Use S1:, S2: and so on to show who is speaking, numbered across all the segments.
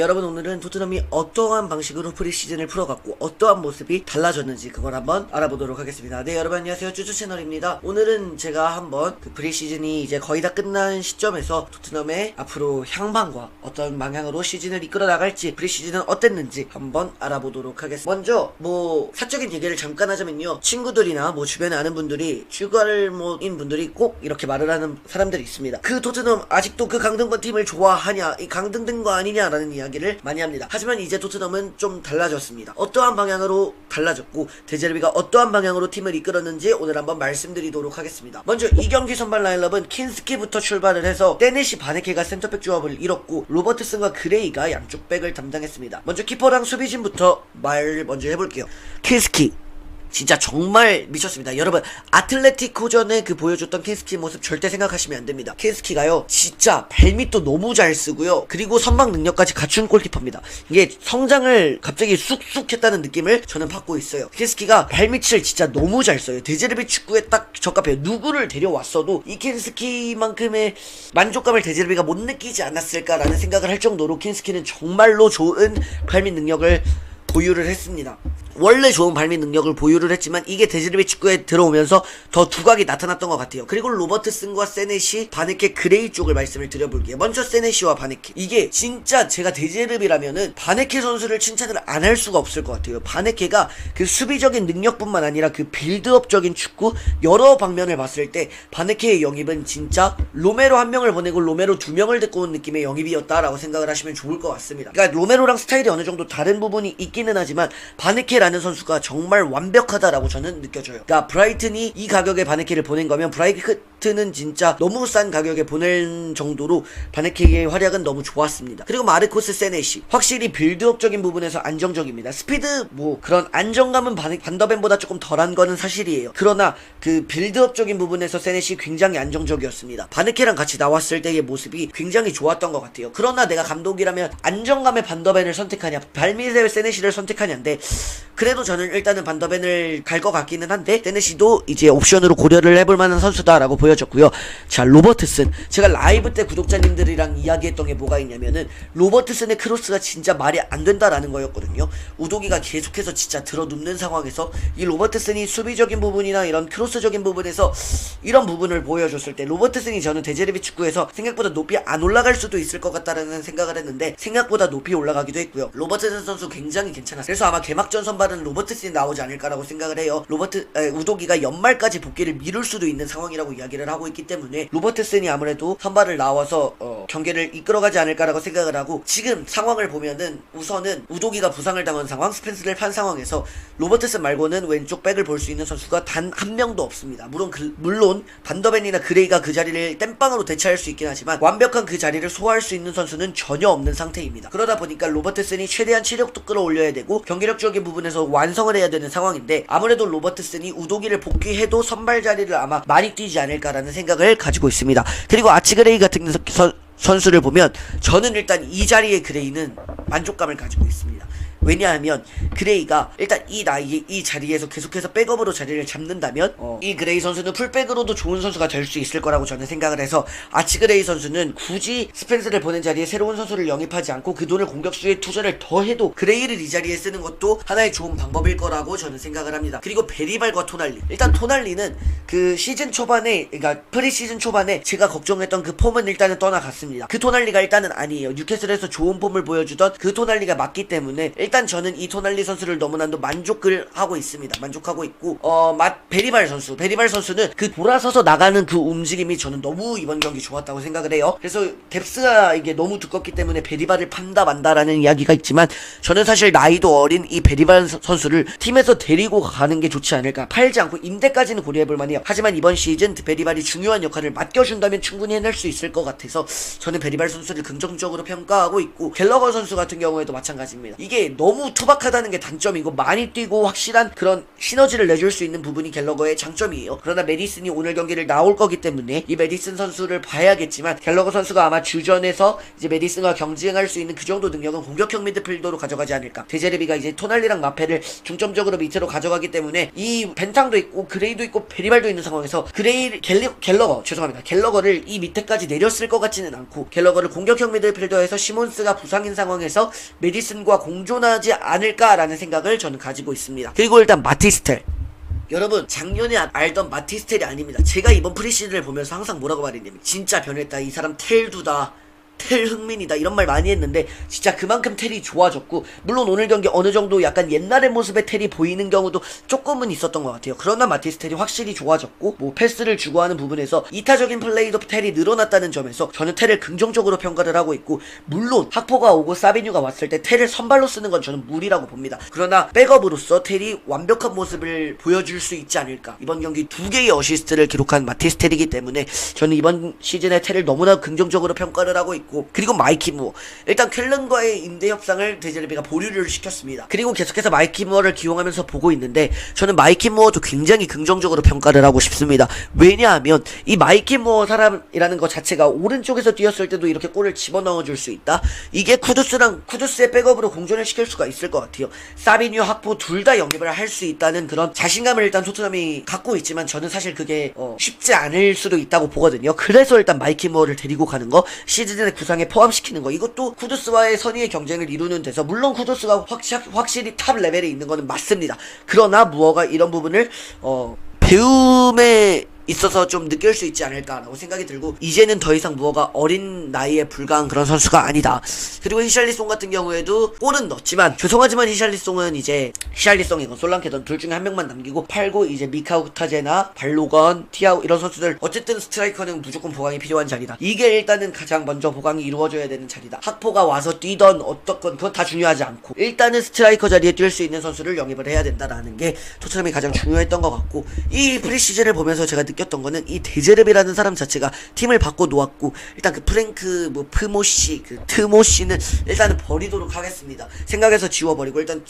S1: 여러분 오늘은 토트넘이 어떠한 방식으로 프리시즌을 풀어갔고 어떠한 모습이 달라졌는지 그걸 한번 알아보도록 하겠습니다. 네, 여러분 안녕하세요. 쭈쭈 채널입니다. 오늘은 제가 한번 그 프리시즌이 이제 거의 다 끝난 시점에서 토트넘의 앞으로 향방과 어떤 방향으로 시즌을 이끌어 나갈지, 프리시즌은 어땠는지 한번 알아보도록 하겠습니다. 먼저 뭐 사적인 얘기를 잠깐 하자면요, 친구들이나 뭐 주변에 아는 분들이 슈갈모인 분들이 꼭 이렇게 말을 하는 사람들이 있습니다. 그 토트넘 아직도 그 강등권 팀을 좋아하냐, 이 강등된 거 아니냐라는 이야기를 많이 합니다. 하지만 이제 토트넘은 좀 달라졌습니다. 어떠한 방향으로 달라졌고 데제르비가 어떠한 방향으로 팀을 이끌었는지 오늘 한번 말씀드리도록 하겠습니다. 먼저 이 경기 선발 라인업은 킨스키부터 출발을 해서 데넷이 바네케가 센터백 조합을 이뤘고 로버트슨과 그레이가 양쪽 백을 담당했습니다. 먼저 키퍼랑 수비진부터 말 먼저 해볼게요. 킨스키 진짜 정말 미쳤습니다. 여러분 아틀레티코전에 그 보여줬던 킨스키 모습 절대 생각하시면 안됩니다. 킨스키가요 진짜 발밑도 너무 잘 쓰고요, 그리고 선방 능력까지 갖춘 골키퍼입니다. 이게 성장을 갑자기 쑥쑥 했다는 느낌을 저는 받고 있어요. 킨스키가 발밑을 진짜 너무 잘 써요. 데제르비 축구에 딱 적합해요. 누구를 데려왔어도 이 킨스키만큼의 만족감을 데제르비가 못 느끼지 않았을까라는 생각을 할 정도로 킨스키는 정말로 좋은 발밑 능력을 보유를 했습니다. 원래 좋은 발밑 능력을 보유를 했지만 이게 데제르비 축구에 들어오면서 더 두각이 나타났던 것 같아요. 그리고 로버트슨과 세네시, 바네케, 그레이 쪽을 말씀을 드려볼게요. 먼저 세네시와 바네케, 이게 진짜 제가 데제르비라면은 바네케 선수를 칭찬을 안 할 수가 없을 것 같아요. 바네케가 그 수비적인 능력뿐만 아니라 그 빌드업적인 축구 여러 방면을 봤을 때 바네케의 영입은 진짜 로메로 한 명을 보내고 로메로 두 명을 데리고 온 느낌의 영입이었다라고 생각을 하시면 좋을 것 같습니다. 그러니까 로메로랑 스타일이 어느 정도 다른 부분이 있기는 하지만 바네케라는 선수가 정말 완벽하다라고 저는 느껴져요. 그러니까 브라이튼이 이 가격에 바네케를 보낸 거면 브라이튼은 진짜 너무 싼 가격에 보낼 정도로 바네케의 활약은 너무 좋았습니다. 그리고 마르코스 세네시, 확실히 빌드업적인 부분에서 안정적입니다. 스피드 뭐 그런 안정감은 반더벤보다 조금 덜한 거는 사실이에요. 그러나 그 빌드업적인 부분에서 세네시 굉장히 안정적이었습니다. 바네케랑 같이 나왔을 때의 모습이 굉장히 좋았던 것 같아요. 그러나 내가 감독이라면 안정감의 반더벤을 선택하냐, 발밑의 세네시를 선택하냐인데, 그래도 저는 일단은 반더벤을 갈 것 같기는 한데 세네시도 이제 옵션으로 고려를 해볼 만한 선수다라고 보여졌고요. 자, 로버트슨, 제가 라이브 때 구독자님들이랑 이야기했던 게 뭐가 있냐면은 로버트슨의 크로스가 진짜 말이 안 된다라는 거였거든요. 우도기가 계속해서 진짜 들어눕는 상황에서 이 로버트슨이 수비적인 부분이나 이런 크로스적인 부분에서 이런 부분을 보여줬을 때 로버트슨이 저는 데제르비 축구에서 생각보다 높이 안 올라갈 수도 있을 것 같다라는 생각을 했는데 생각보다 높이 올라가기도 했고요. 로버트슨 선수 굉장히 괜찮았어요. 그래서 아마 개막전 선발은 로버트슨이 나오지 않을까라고 생각을 해요. 우도기가 연말까지 복귀를 미룰 수도 있는 상황이라고 이야기를 하고 있기 때문에 로버트슨이 아무래도 선발을 나와서 경기를 이끌어가지 않을까라고 생각을 하고, 지금 상황을 보면은 우선은 우도기가 부상을 당한 상황, 스펜스를 판 상황에서 로버트슨 말고는 왼쪽 백을 볼 수 있는 선수가 단 한 명도 없습니다. 물론 반더벤이나 그레이가 그 자리를 땜빵으로 대체할 수 있긴 하지만 완벽한 그 자리를 소화할 수 있는 선수는 전혀 없는 상태입니다. 그러다 보니까 로버트슨이 최대한 체력도 끌어올려야 되고 경기력적인 부분에서 완성을 해야 되는 상황인데, 아무래도 로버트슨이 우도기를 복귀해도 선발 자리를 아마 많이 뛰지 않을까라는 생각을 가지고 있습니다. 그리고 아치그레이 같은 선수를 보면 저는 일단 이 자리의 그레이는 만족감을 가지고 있습니다. 왜냐하면 그레이가 일단 이 나이에 이 자리에서 계속해서 백업으로 자리를 잡는다면 이 그레이 선수는 풀백으로도 좋은 선수가 될 수 있을 거라고 저는 생각을 해서, 아치그레이 선수는 굳이 스펜스를 보낸 자리에 새로운 선수를 영입하지 않고 그 돈을 공격수에 투자를 더 해도 그레이를 이 자리에 쓰는 것도 하나의 좋은 방법일 거라고 저는 생각을 합니다. 그리고 베리발과 토날리, 일단 토날리는 그 시즌 초반에, 그러니까 프리시즌 초반에 제가 걱정했던 그 폼은 일단은 떠나갔습니다. 그 토날리가 일단은 아니에요. 뉴캐슬에서 좋은 폼을 보여주던 그 토날리가 맞기 때문에 일단 저는 이 토날리 선수를 너무나도 만족을 하고 있습니다. 만족하고 있고, 베리발 선수는 그 돌아서서 나가는 그 움직임이 저는 너무 이번 경기 좋았다고 생각을 해요. 그래서 뎁스가 이게 너무 두껍기 때문에 베리발을 판다 만다라는 이야기가 있지만, 저는 사실 나이도 어린 이 베리발 선수를 팀에서 데리고 가는 게 좋지 않을까. 팔지 않고 임대까지는 고려해볼 만해요. 하지만 이번 시즌 베리발이 중요한 역할을 맡겨준다면 충분히 해낼 수 있을 것 같아서 저는 베리발 선수를 긍정적으로 평가하고 있고, 갤러거 선수 같은 경우에도 마찬가지입니다. 이게 너무 투박하다는 게 단점이고 많이 뛰고 확실한 그런 시너지를 내줄 수 있는 부분이 갤러거의 장점이에요. 그러나 메디슨이 오늘 경기를 나올 거기 때문에 이 메디슨 선수를 봐야겠지만 갤러거 선수가 아마 주전에서 이제 메디슨과 경쟁할 수 있는 그 정도 능력은 공격형 미드필더로 가져가지 않을까. 데제르비가 이제 토날리랑 마페를 중점적으로 밑으로 가져가기 때문에 이 벤탕도 있고 그레이도 있고 베리발도 있는 상황에서 갤러거를 이 밑에까지 내렸을 것 같지는 않고 갤러거를 공격형 미드필더에서 시몬스가 부상인 상황에서 메디슨과 공존하지 않을까라는 생각을 저는 가지고 있습니다. 그리고 일단 마티스텔, 여러분 작년에 알던 마티스텔이 아닙니다. 제가 이번 프리시즌을 보면서 항상 뭐라고 말했냐면 진짜 변했다, 이 사람 텔두다, 텔 흥민이다, 이런 말 많이 했는데 진짜 그만큼 텔이 좋아졌고, 물론 오늘 경기 어느 정도 약간 옛날의 모습의 텔이 보이는 경우도 조금은 있었던 것 같아요. 그러나 마티스 텔이 확실히 좋아졌고, 뭐 패스를 주고 하는 부분에서 이타적인 플레이도 텔이 늘어났다는 점에서 저는 텔을 긍정적으로 평가를 하고 있고, 물론 학포가 오고 사비뉴가 왔을 때 텔을 선발로 쓰는 건 저는 무리라고 봅니다. 그러나 백업으로서 텔이 완벽한 모습을 보여줄 수 있지 않을까. 이번 경기 2개의 어시스트를 기록한 마티스 텔이기 때문에 저는 이번 시즌의 텔을 너무나 긍정적으로 평가를 하고 있고, 그리고 마이키 무어, 일단 켈른과의 임대 협상을 데제르비가 보류를 시켰습니다. 그리고 계속해서 마이키 무어를 기용하면서 보고 있는데 저는 마이키 무어도 굉장히 긍정적으로 평가를 하고 싶습니다. 왜냐하면 이 마이키 무어 사람이라는 것 자체가 오른쪽에서 뛰었을 때도 이렇게 골을 집어넣어줄 수 있다. 이게 쿠두스의 백업으로 공존을 시킬 수가 있을 것 같아요. 사비뉴, 학포 둘 다 영입을 할 수 있다는 그런 자신감을 일단 토트넘이 갖고 있지만 저는 사실 그게 쉽지 않을 수도 있다고 보거든요. 그래서 일단 마이키 무어를 데리고 가는 거, 시즌의 구상에 포함시키는 거, 이것도 쿠두스와의 선의의 경쟁을 이루는 데서, 물론 쿠두스가 확실히 탑 레벨에 있는 거는 맞습니다. 그러나 무어가 이런 부분을 배움에 있어서 좀 느낄 수 있지 않을까라고 생각이 들고, 이제는 더 이상 무어가 어린 나이에 불과한 그런 선수가 아니다. 그리고 히샬리송 같은 경우에도 골은 넣었지만, 죄송하지만 히샬리송은 이제 히샬리송이건 솔랑케던 둘 중에 한 명만 남기고 팔고, 이제 미카우타제나 발로건, 티아우 이런 선수들, 어쨌든 스트라이커는 무조건 보강이 필요한 자리다. 이게 일단은 가장 먼저 보강이 이루어져야 되는 자리다. 학포가 와서 뛰던 어떻건 그건 다 중요하지 않고 일단은 스트라이커 자리에 뛸 수 있는 선수를 영입을 해야 된다라는 게 토트넘이 가장 중요했던 것 같고, 이 프리시즌을 보면서 제가 느꼈던 거는 이 데제르비라는 사람 자체가 팀을 바꿔 놓았고, 일단 그 프랭크 트모시는 일단은 버리도록 하겠습니다. 생각해서 지워버리고, 일단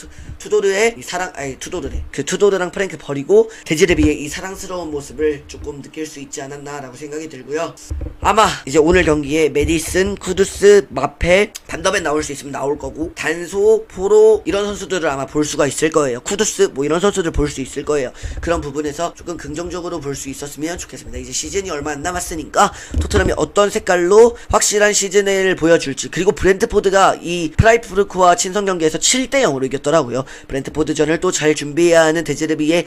S1: 투도르랑 프랭크 버리고 데제르비의 이 사랑스러운 모습을 조금 느낄 수 있지 않았나라고 생각이 들고요. 아마 이제 오늘 경기에 메디슨, 쿠두스, 마페, 반더벤 나올 수 있으면 나올 거고, 단소, 포로 이런 선수들을 아마 볼 수가 있을 거예요. 쿠두스 뭐 이런 선수들 볼 수 있을 거예요. 그런 부분에서 조금 긍정적으로 볼 수 있었으면 좋겠습니다. 이제 시즌이 얼마 안 남았으니까 토트넘이 어떤 색깔로 확실한 시즌을 보여줄지, 그리고 브렌트포드가 이 프라이프루크와 친선 경기에서 7대0으로 이겼더라고요. 브렌트포드전을 또 잘 준비해야 하는 데제르비의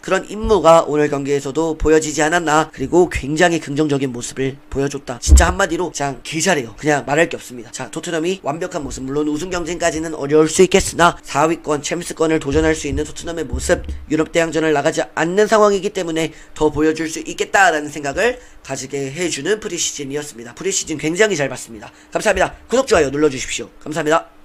S1: 그런 임무가 오늘 경기에서도 보여지지 않았나. 그리고 굉장히 긍정적인 모습을 보여줬다. 진짜 한마디로 그냥 개잘해요. 그냥 말할 게 없습니다. 자, 토트넘이 완벽한 모습, 물론 우승 경쟁까지는 어려울 수 있겠으나 4위권, 챔스권을 도전할 수 있는 토트넘의 모습, 유럽 대항전을 나가지 않는 상황이기 때문에 더 보여줄 수 있겠다라는 생각을 가지게 해주는 프리시즌이었습니다. 프리시즌 굉장히 잘 봤습니다. 감사합니다. 구독, 좋아요 눌러주십시오. 감사합니다.